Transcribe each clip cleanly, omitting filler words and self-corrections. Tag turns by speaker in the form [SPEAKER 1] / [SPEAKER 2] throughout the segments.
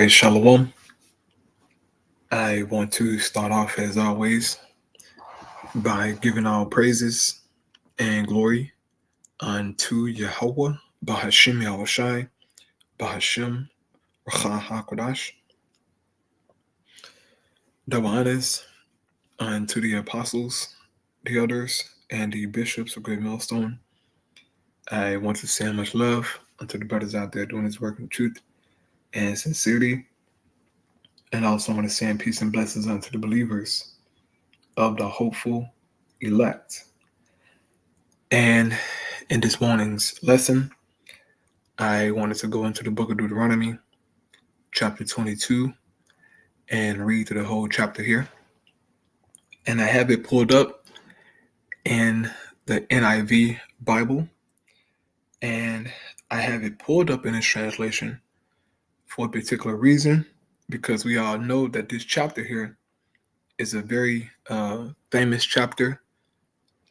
[SPEAKER 1] right, Shalom. I want to start off as always by giving all praises and glory unto Yahweh, Bahashim Yahushai, Bahashim Racha HaKodash. Double honors unto the apostles, the elders, and the bishops of Great Millstone. I want to send much love unto the brothers out there doing this work in truth and sincerity. And also want to send peace and blessings unto the believers of the hopeful elect. And in this morning's lesson, I wanted to go into the book of Deuteronomy, chapter 22, and read through the whole chapter here. And I have it pulled up in the NIV Bible, and I have it pulled up in its translation for a particular reason, because we all know that this chapter here is a very famous chapter,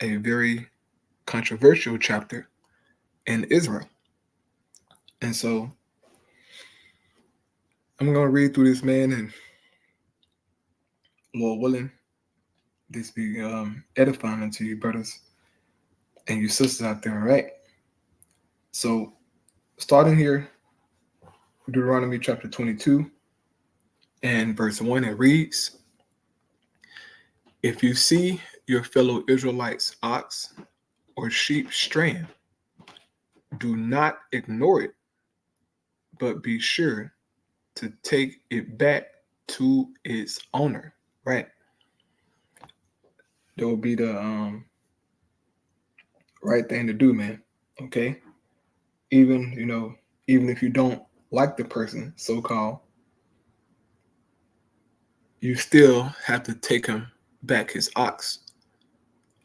[SPEAKER 1] a very controversial chapter in Israel. And so I'm going to read through this, man, and Lord willing, this be edifying unto you, brothers and you sisters out there, all right? So, starting here, Deuteronomy chapter 22 and verse 1, it reads, "If you see your fellow Israelites' ox or sheep straying, do not ignore it, but be sure to take it back to its owner," right? That will be the right thing to do, man. Okay? Even if you don't like the person, so-called, you still have to take him back his ox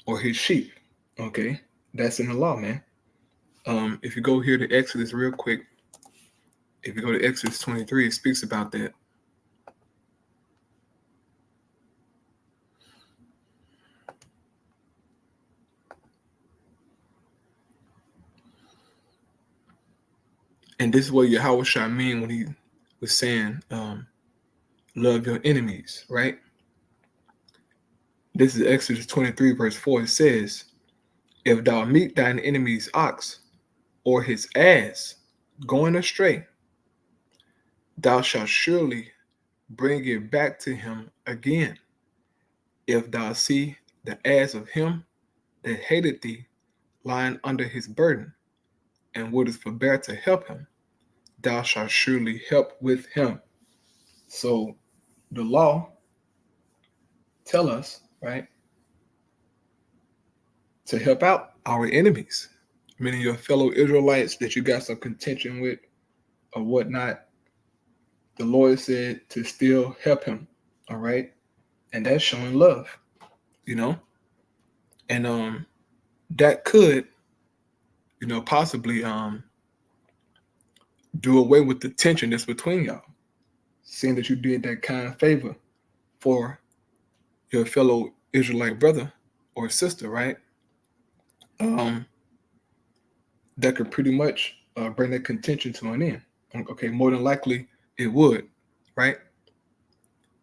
[SPEAKER 1] or his sheep. Okay? That's in the law, man. If you go here to Exodus real quick, if you go to Exodus 23, it speaks about that. And this is what Yahweh Shai mean when he was saying, love your enemies, right? This is Exodus 23, verse 4. It says, "If thou meet thine enemy's ox or his ass going astray, thou shalt surely bring it back to him again. If thou see the ass of him that hated thee lying under his burden, and wouldest forbear to help him, thou shalt surely help with him." So the law tell us, right, to help out our enemies, meaning your fellow Israelites that you got some contention with or whatnot. The Lord said to still help him, all right? And that's showing love, and that could, possibly do away with the tension that's between y'all, seeing that you did that kind of favor for your fellow Israelite brother or sister, right? That could pretty much bring that contention to an end. Okay, more than likely it would, right?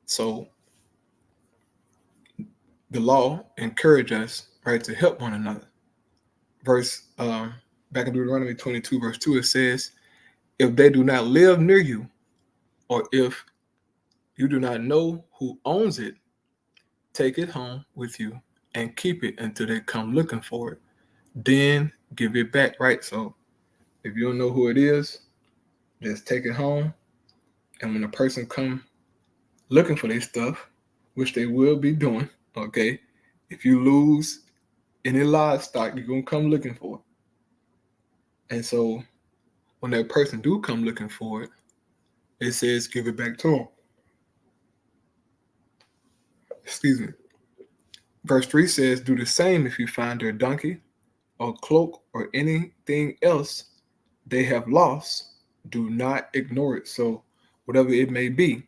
[SPEAKER 1] So the law encourage us, right, to help one another. Back in Deuteronomy 22, verse 2, it says, "If they do not live near you, or if you do not know who owns it, take it home with you and keep it until they come looking for it. Then give it back," right? So if you don't know who it is, just take it home. And when a person come looking for their stuff, which they will be doing, okay, if you lose any livestock, you're going to come looking for it. And so when that person do come looking for it, it says give it back to them. Excuse me. Verse 3 says, "Do the same if you find their donkey or cloak or anything else they have lost. Do not ignore it." So whatever it may be,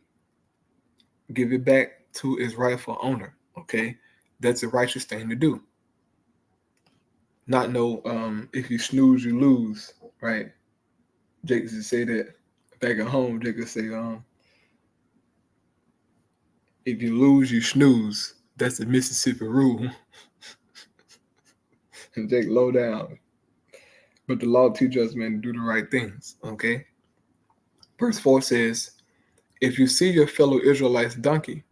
[SPEAKER 1] give it back to its rightful owner. Okay, that's a righteous thing to do. Not no if you snooze you lose, right? Jake used to say that back at home. Jake would say If you lose, you snooze. That's the Mississippi rule. And Jake, low down. But the law teaches us, man, to do the right things, okay? Verse 4 says, if you see your fellow Israelites' donkey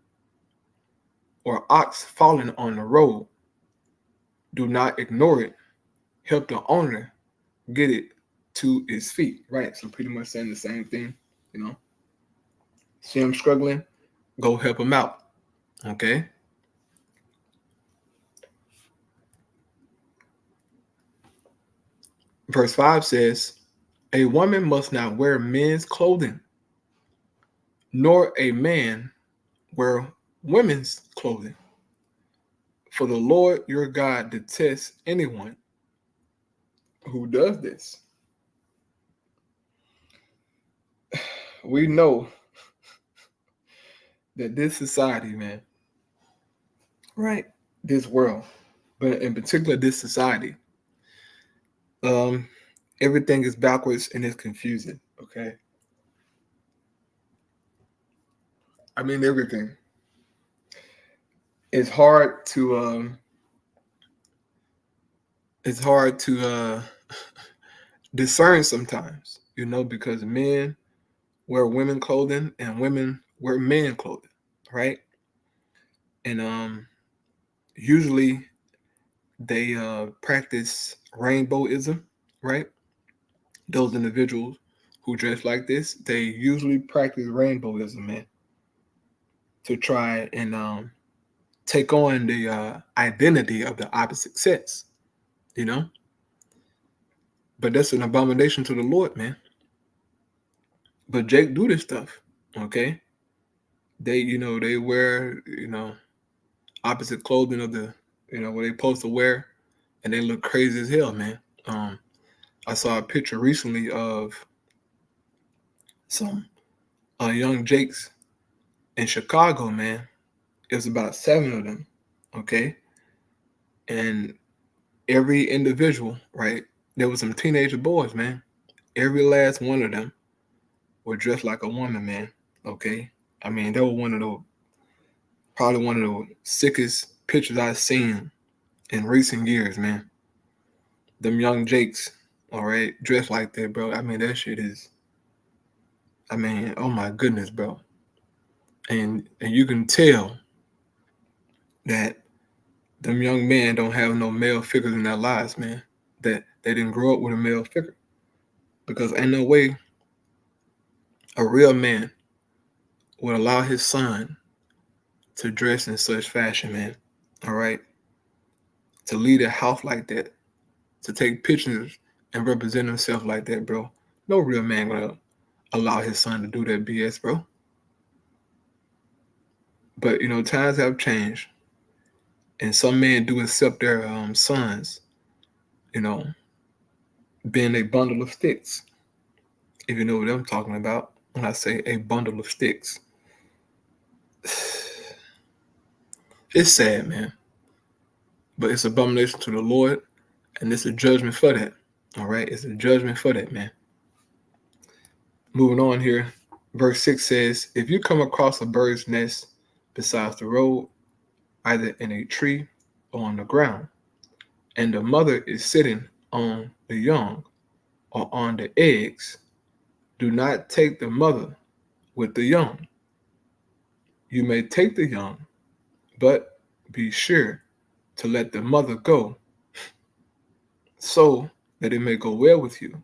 [SPEAKER 1] or ox falling on the road, do not ignore it. Help the owner get it to its feet, right? So pretty much saying the same thing, you know. See him struggling, go help him out, okay? Verse 5 says, a woman must not wear men's clothing, nor a man wear women's clothing. For the Lord your God detests anyone who does this. We know that this society, man, right? This world, but in particular this society, everything is backwards and it's confusing, okay? I mean, everything. It's hard to discern sometimes, you know, because men wear women clothing and women wear men clothing, right? And usually they practice rainbowism, right? Those individuals who dress like this, they usually practice rainbowism, man, to try and take on the identity of the opposite sex, you know? But that's an abomination to the Lord, man. But Jake do this stuff, okay? They, they wear, opposite clothing of the, what they supposed to wear, and they look crazy as hell, man. I saw a picture recently of some young Jakes in Chicago, man. It was about 7 of them, okay? And every individual, right? There was some teenager boys, man. Every last one of them were dressed like a woman, man, okay? I mean, they were probably one of the sickest pictures I've seen in recent years, man. Them young Jakes, all right, dressed like that, bro. I mean, that shit is, oh my goodness, bro. And you can tell that them young men don't have no male figures in their lives, man. That they didn't grow up with a male figure. Because ain't no way a real man would allow his son to dress in such fashion, man. All right? To lead a house like that, to take pictures and represent himself like that, bro. No real man gonna allow his son to do that BS, bro. But, times have changed. And some men do accept their sons, being a bundle of sticks. If you know what I'm talking about when I say a bundle of sticks. It's sad, man. But it's abomination to the Lord, and it's a judgment for that. All right? It's a judgment for that, man. Moving on here, verse 6 says, if you come across a bird's nest beside the road, either in a tree or on the ground, and the mother is sitting on the young or on the eggs, do not take the mother with the young. You may take the young, but be sure to let the mother go, so that it may go well with you,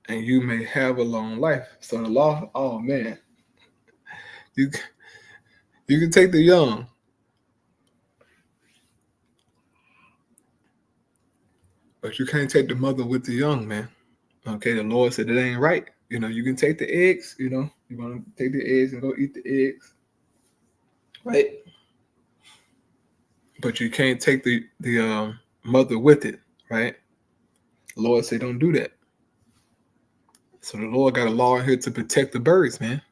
[SPEAKER 1] and you may have a long life. So the law, oh man, you can take the young, but you can't take the mother with the young, man. Okay, the Lord said it ain't right. You can take the eggs, you want to take the eggs and go eat the eggs, right? But you can't take the mother with it, right? The Lord said don't do that. So the Lord got a law in here to protect the birds, man.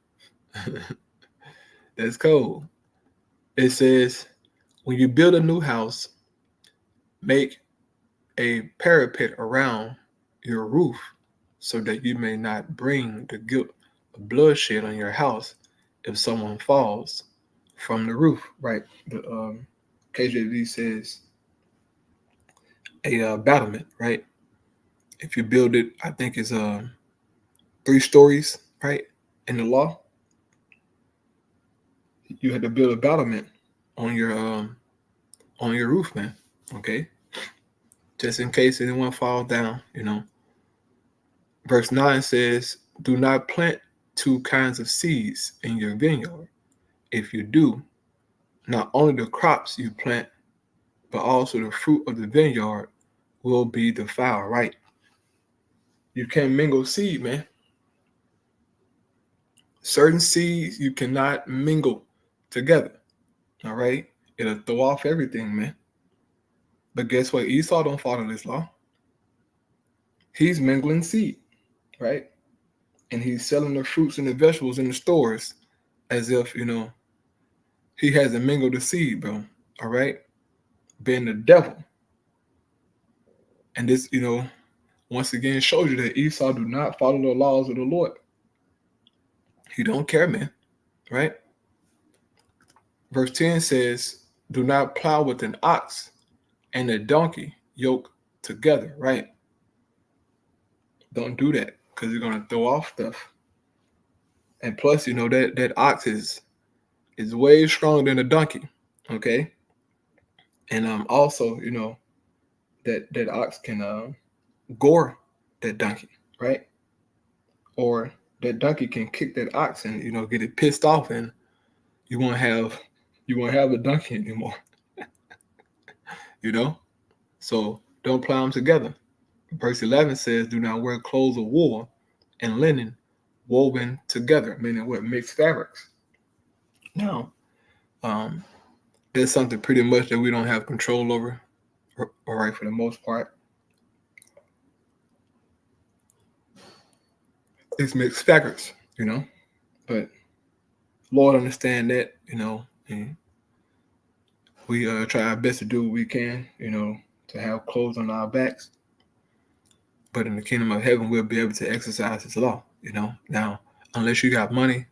[SPEAKER 1] That's cool. It says, when you build a new house, make a parapet around your roof so that you may not bring the guilt of bloodshed on your house if someone falls from the roof, right? The KJV says a battlement, right? If you build it, I think it's 3 stories, right? In the law, you had to build a battlement on your roof, man. Okay, just in case anyone falls down, Verse 9 says, "Do not plant 2 kinds of seeds in your vineyard. If you do, not only the crops you plant, but also the fruit of the vineyard will be defiled." Right? You can't mingle seed, man. Certain seeds you cannot mingle together. All right? It'll throw off everything, man. But guess what? Esau don't follow this law. He's mingling seed, right? And he's selling the fruits and the vegetables in the stores as if, he hasn't mingled the seed, bro. All right? Being the devil. And this, once again shows you that Esau do not follow the laws of the Lord. He don't care, man. Right? Verse 10 says, "Do not plow with an ox and a donkey yoke together," right? Don't do that because you're gonna throw off stuff. And plus, that ox is way stronger than a donkey. Okay. And also, that ox can gore that donkey, right? Or that donkey can kick that ox and get it pissed off, and you won't have a donkey anymore. So don't plow them together. Verse 11 says, "Do not wear clothes of wool and linen woven together," meaning what? Mixed fabrics. Now, there's something pretty much that we don't have control over, all right, for the most part. It's mixed fabrics, but Lord understand that, and we try our best to do what we can, to have clothes on our backs. But in the kingdom of heaven, we'll be able to exercise his law, Now, unless you got money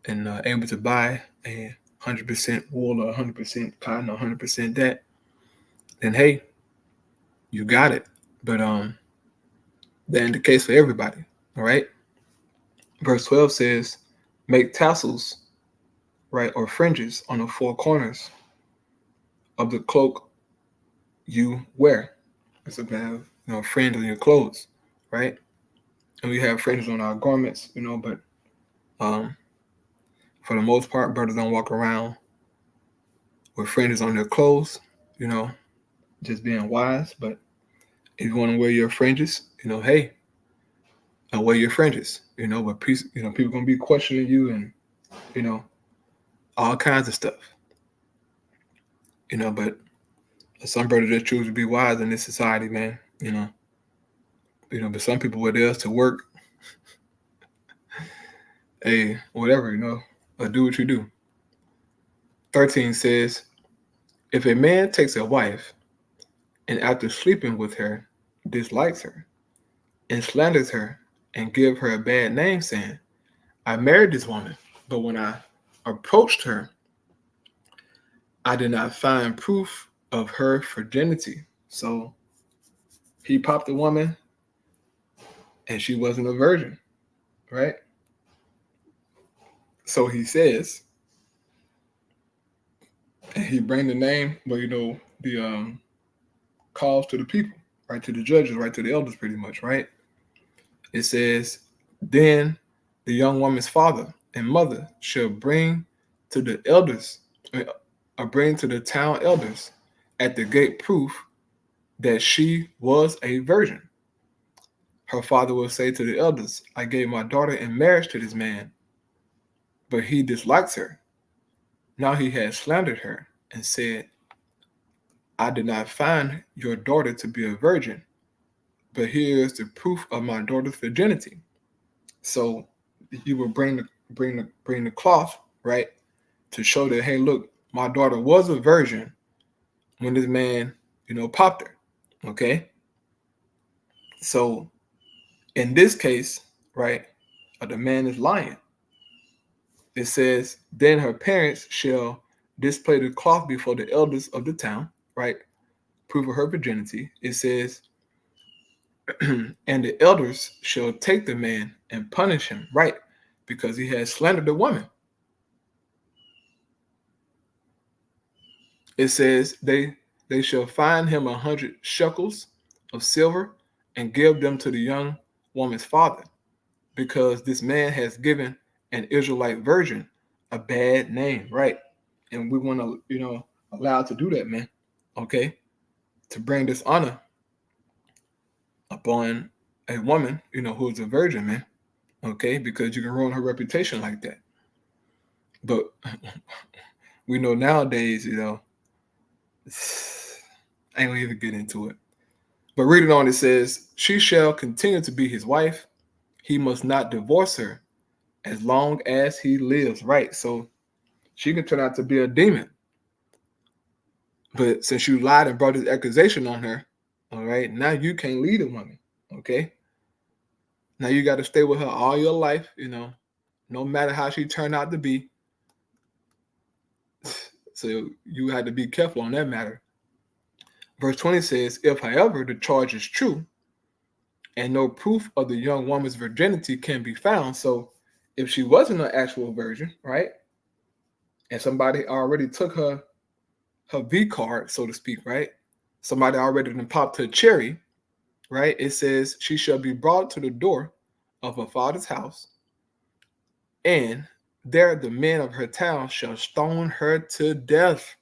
[SPEAKER 1] and able to buy a 100% wool or 100% cotton or 100% that, then hey, you got it. But that ain't the case for everybody, all right? Verse 12 says, "Make tassels, right, or fringes on the 4 corners of the cloak you wear." It's to have, fringe on your clothes, right? And we have fringes on our garments, but for the most part, brothers don't walk around with fringes on their clothes, just being wise. But if you want to wear your fringes, hey, wear your fringes, but people gonna be questioning you and, all kinds of stuff, but some brothers just choose to be wise in this society, man, but some people were there to work, hey, whatever, or do what you do. 13 says, "If a man takes a wife and after sleeping with her dislikes her and slanders her and give her a bad name, saying, 'I married this woman, but when I approached her, I did not find proof of her virginity.'" So he popped a woman and she wasn't a virgin, right? So he says, and he bring the name, but the calls to the people, right, to the judges, right, to the elders, pretty much, right? It says, "Then the young woman's father and mother shall bring to the elders, or bring to the town elders at the gate proof that she was a virgin. Her father will say to the elders, 'I gave my daughter in marriage to this man, but he dislikes her. Now he has slandered her and said, I did not find your daughter to be a virgin, but here is the proof of my daughter's virginity.'" So you will bring the cloth, right, to show that, hey, look, my daughter was a virgin when this man, popped her. Okay. So in this case, right, the man is lying. It says, then her parents shall display the cloth before the elders of the town, right? Proof of her virginity. It says, and the elders shall take the man and punish him, right? Because he has slandered the woman. It says, they shall fine him 100 shekels of silver and give them to the young woman's father, because this man has given an Israelite virgin a bad name, right? And we want to, allowed to do that, man. Okay, to bring dishonor upon a woman, who is a virgin, man. Okay, because you can ruin her reputation like that. But we know nowadays, I ain't gonna even get into it. But reading on, it says, she shall continue to be his wife. He must not divorce her as long as he lives, right? So she can turn out to be a demon. But since you lied and brought this accusation on her, all right, now you can't lead a woman, okay? Now you got to stay with her all your life, no matter how she turned out to be. So you had to be careful on that matter. Verse 20 says, if, however, the charge is true and no proof of the young woman's virginity can be found. So if she wasn't an actual virgin, right, and somebody already took her V card, so to speak, right, somebody already done popped her cherry, right, it says she shall be brought to the door of her father's house, and there the men of her town shall stone her to death.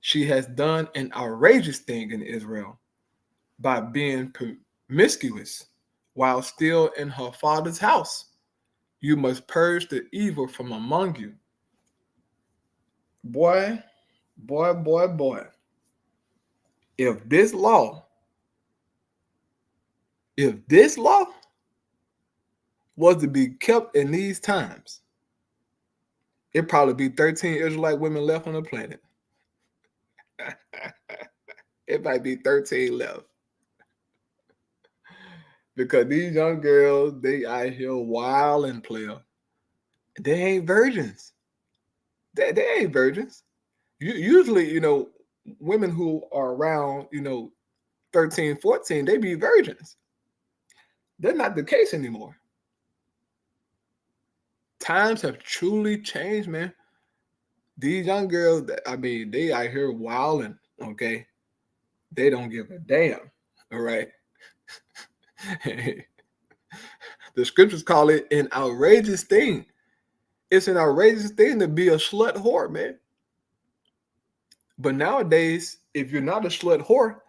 [SPEAKER 1] She has done an outrageous thing in Israel by being promiscuous while still in her father's house. You must purge the evil from among you. Boy. If this law was to be kept in these times, it'd probably be 13 Israelite women left on the planet. It might be 13 left. Because these young girls, they out here wild and player. They ain't virgins. They ain't virgins. Usually, women who are around, 13, 14, they be virgins. They're not the case anymore. Times have truly changed, man. These young girls, they out here wilding, okay? They don't give a damn, all right? The scriptures call it an outrageous thing. It's an outrageous thing to be a slut whore, man. But nowadays, if you're not a slut whore,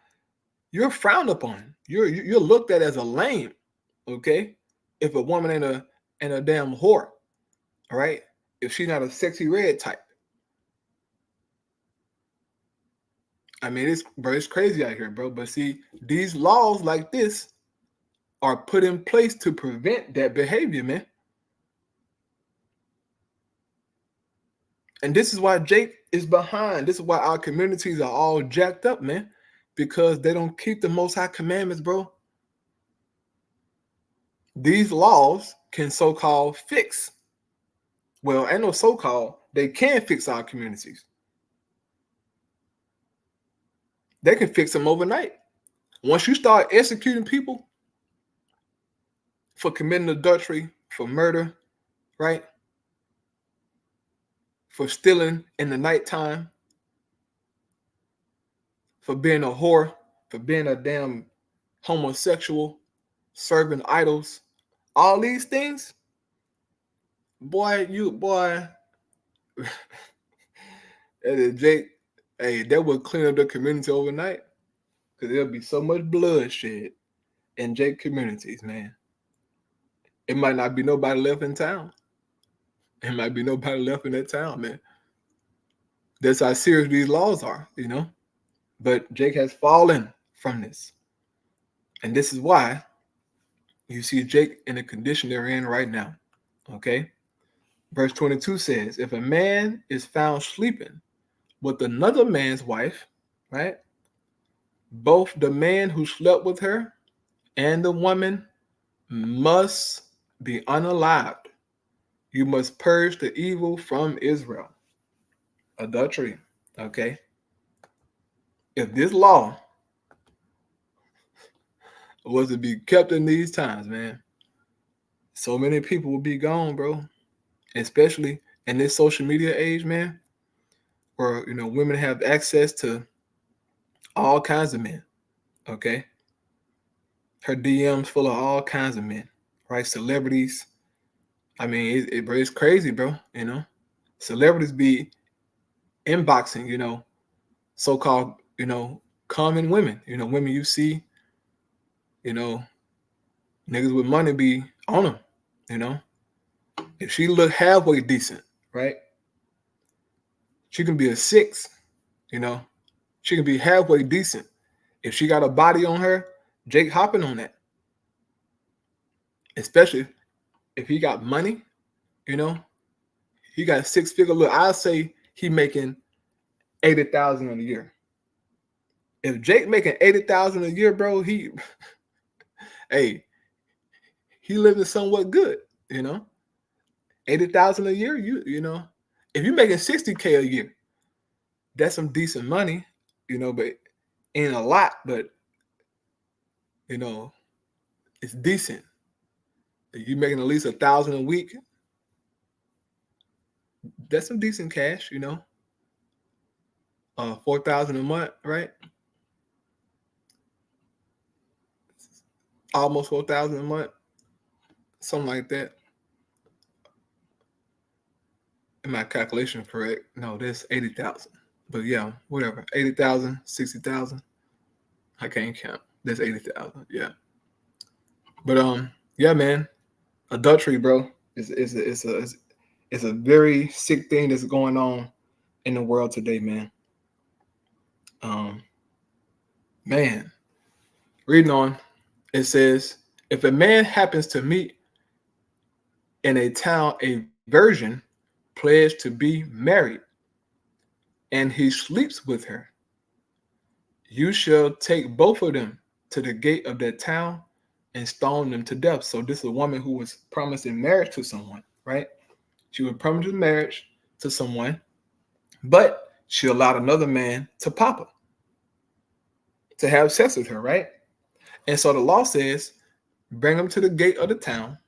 [SPEAKER 1] you're frowned upon. You're looked at as a lame, okay? If a woman ain't a damn whore, all right? If she's not a sexy red type. I mean, it's crazy out here, bro. But see, these laws like this are put in place to prevent that behavior, man. And this is why Jake is behind. This is why our communities are all jacked up, man. Because they don't keep the Most High commandments, bro. These laws can so-called fix. Well, ain't no so-called. They can fix our communities. They can fix them overnight. Once you start executing people for committing adultery, for murder, right? For stealing in the nighttime, for being a whore, for being a damn homosexual, serving idols, all these things, boy, Jake, hey, that would clean up the community overnight, because there'll be so much bloodshed in Jake communities, man. It might not be nobody left in town. It might be nobody left in that town, man. That's how serious these laws are, But Jake has fallen from this. And this is why you see Jake in the condition they're in right now. Okay? Verse 22 says, if a man is found sleeping with another man's wife, right? Both the man who slept with her and the woman must be unalived. You must purge the evil from Israel. Adultery. Okay. If this law was to be kept in these times, man, so many people would be gone, bro. Especially in this social media age, man, where women have access to all kinds of men. Okay. Her DMs full of all kinds of men, right? Celebrities. I mean, it's crazy, bro. Celebrities be inboxing, so-called, common women, women you see, niggas with money be on them, If she look halfway decent, right? She can be a 6, She can be halfway decent. If she got a body on her, Jake hopping on that. Especially if he got money, he got 6-figure. Look, I'll say he making 80,000 a year. If Jake making 80,000 a year, bro, he living somewhat good, 80,000 a year, if you're making 60K a year, that's some decent money, but ain't a lot, but it's decent. If you're making at least 1,000 a week, that's some decent cash, 4,000 a month, right? Almost 4,000 a month, something like that. Am my calculation correct? No, that's 80,000. But yeah, whatever. 80,000, 60,000. I can't count. That's 80,000. Yeah. But yeah, man. Adultery, bro, is a very sick thing that's going on in the world today, man. Man, reading on, it says, if a man happens to meet in a town a virgin pledged to be married, and he sleeps with her, you shall take both of them to the gate of that town and stone them to death. So this is a woman who was promising marriage to someone, right? She was promising marriage to someone, but she allowed another man to pop her, to have sex with her, right? And so the law says, bring them to the gate of the town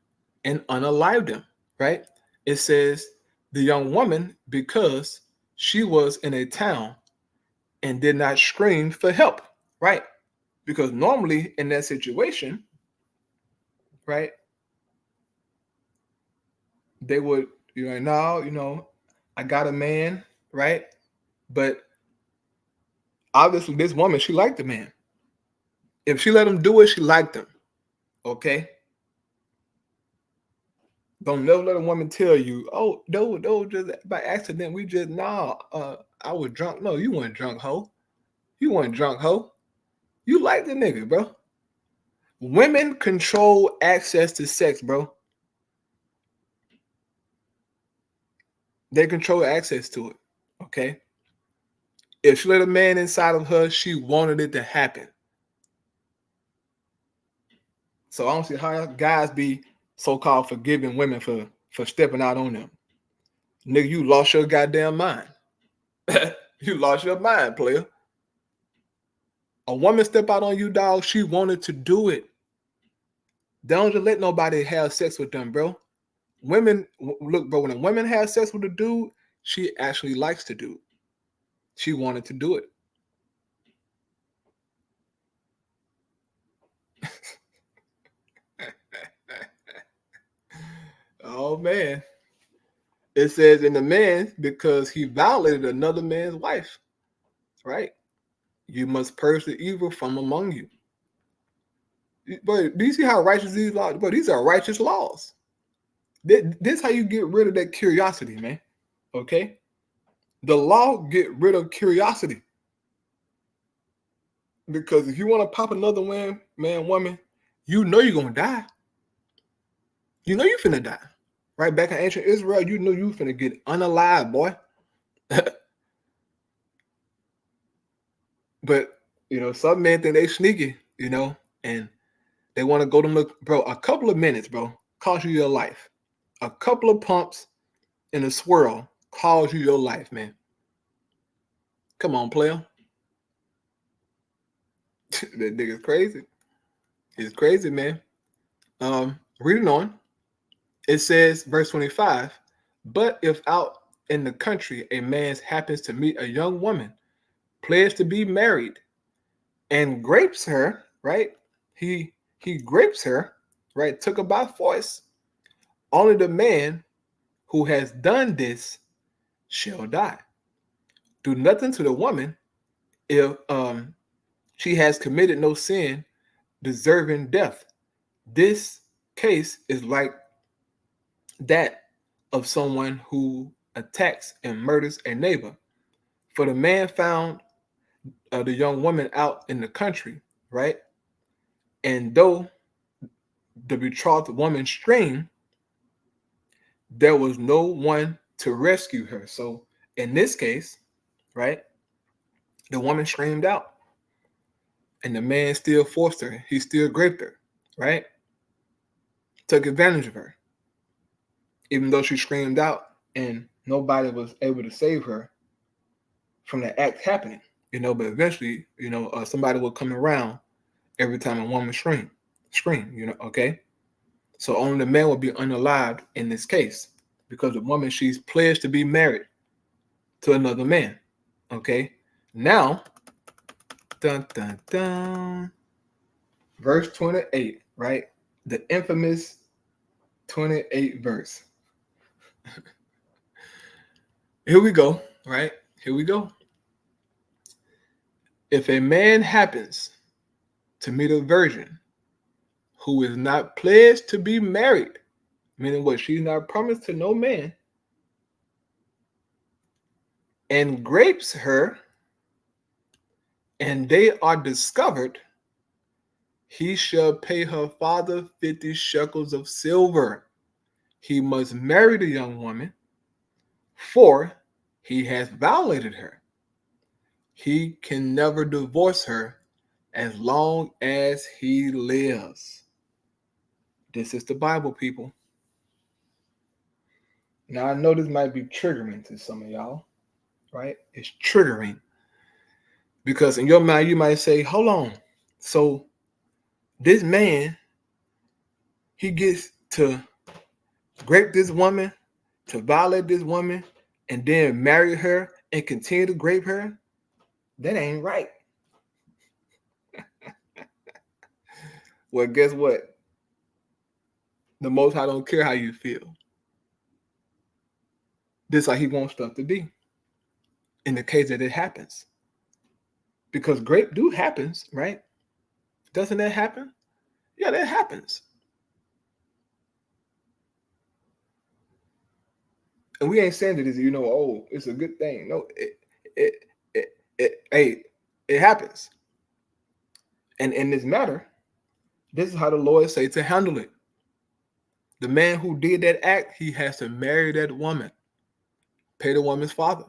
[SPEAKER 1] and unalive them, right? It says the young woman, because she was in a town and did not scream for help, right? Because normally in that situation, right, they would, no, I got a man, right? But obviously this woman, she liked the man. If she let him do it, she liked him. Okay? Don't never let a woman tell you, oh, no, just by accident, I was drunk. No, you weren't drunk, hoe. You weren't drunk, hoe. You like the nigga, bro. Women control access to sex, bro. They control access to it. Okay? If she let a man inside of her, she wanted it to happen. So I don't see how guys be so-called forgiving women for stepping out on them. Nigga, you lost your goddamn mind. You lost your mind, player. A woman step out on you, dog, she wanted to do it. Don't just let nobody have sex with them, bro. Women, look, bro, when a woman has sex with a dude, she actually likes to do it. She wanted to do it. Oh, man. It says in the man, because he violated another man's wife, right? You must purge the evil from among you. But do you see how righteous these laws? But these are righteous laws. This is how you get rid of that curiosity, man. Okay? The law get rid of curiosity. Because if you want to pop another man, woman, you know you're going to die. You know you're finna die. Right back in ancient Israel, you know you finna get unalive, boy. But, some men think they sneaky, and they want to go to look, bro, a couple of minutes, bro, cost you your life. a couple of pumps in a swirl cost you your life, man. Come on, player. That nigga's crazy. It's crazy, man. Reading on, it says, verse 25, but if out in the country a man happens to meet a young woman, pledged to be married, and grapes her, right? He grapes her, right? Took her by force. Only the man who has done this shall die. Do nothing to the woman if she has committed no sin deserving death. This case is like that of someone who attacks and murders a neighbor. For the man found the young woman out in the country, right? And though the betrothed woman screamed, there was no one to rescue her. So in this case, right, the woman screamed out and the man still forced her. He still raped her, right? Took advantage of her, even though she screamed out and nobody was able to save her from the act happening, but eventually, somebody will come around every time a woman scream, okay? So only the man will be unalived in this case because the woman, she's pledged to be married to another man, okay? Now, dun, dun, dun, verse 28, right? The infamous 28 verse. Here we go, right? Here we go. If a man happens to meet a virgin who is not pledged to be married, meaning what? She's not promised to no man, and grapes her, and they are discovered, he shall pay her father 50 shekels of silver. He must marry the young woman, for he has violated her. He can never divorce her as long as he lives. This is the Bible, people. Now, I know this might be triggering to some of y'all, right? It's triggering. Because in your mind, you might say, hold on. So this man, he gets to grape this woman, to violate this woman, and then marry her and continue to grape her? That ain't right. Well, guess what? The Most High don't care how you feel. This is how he wants stuff to be in the case that it happens. Because grape do happens, right? Doesn't that happen? Yeah, that happens. And we ain't saying that it's, it's a good thing. No, it happens. And in this matter, this is how the Lord say to handle it. The man who did that act, he has to marry that woman, pay the woman's father.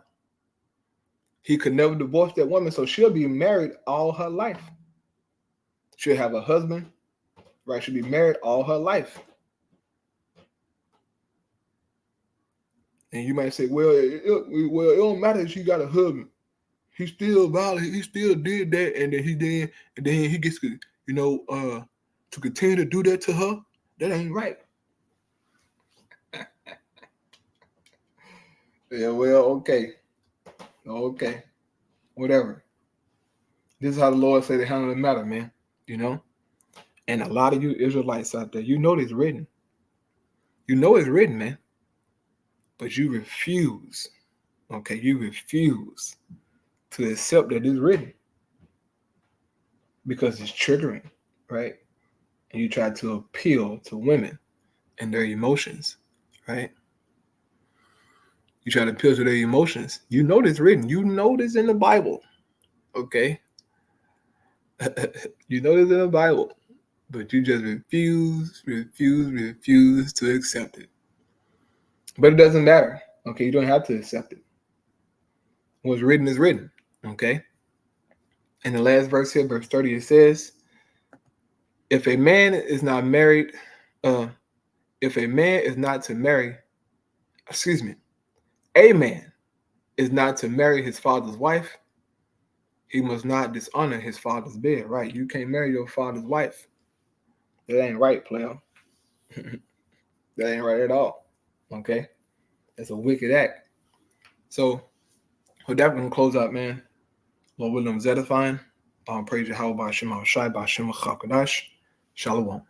[SPEAKER 1] He could never divorce that woman, so she'll be married all her life. She'll have a husband, right? She'll be married all her life. And you might say, well, it don't matter if she got a husband. He still violated. He still did that, and then he gets to continue to do that to her. That ain't right. Yeah, well, okay, whatever. This is how the Lord said to handle the matter, man. And a lot of you Israelites out there, this written. It's written, man. But you refuse. Okay, you refuse to accept that it's written because it's triggering, right? And you try to appeal to women and their emotions, right? You try to appeal to their emotions. It's written. This in the Bible, okay? This in the Bible, but you just refuse to accept it. But it doesn't matter, okay? You don't have to accept it. What's written is written, okay? In the last verse here, verse 30, it says, if a man is not married, if a man is not to marry, a man is not to marry his father's wife, he must not dishonor his father's bed, right? You can't marry your father's wife. That ain't right, player. That ain't right at all. Okay? It's a wicked act. So, with that, we're going to close out, man. Lord willing, Zedifying. Praise Yahweh by Shema Shai by Shema Chakadash. Shalom.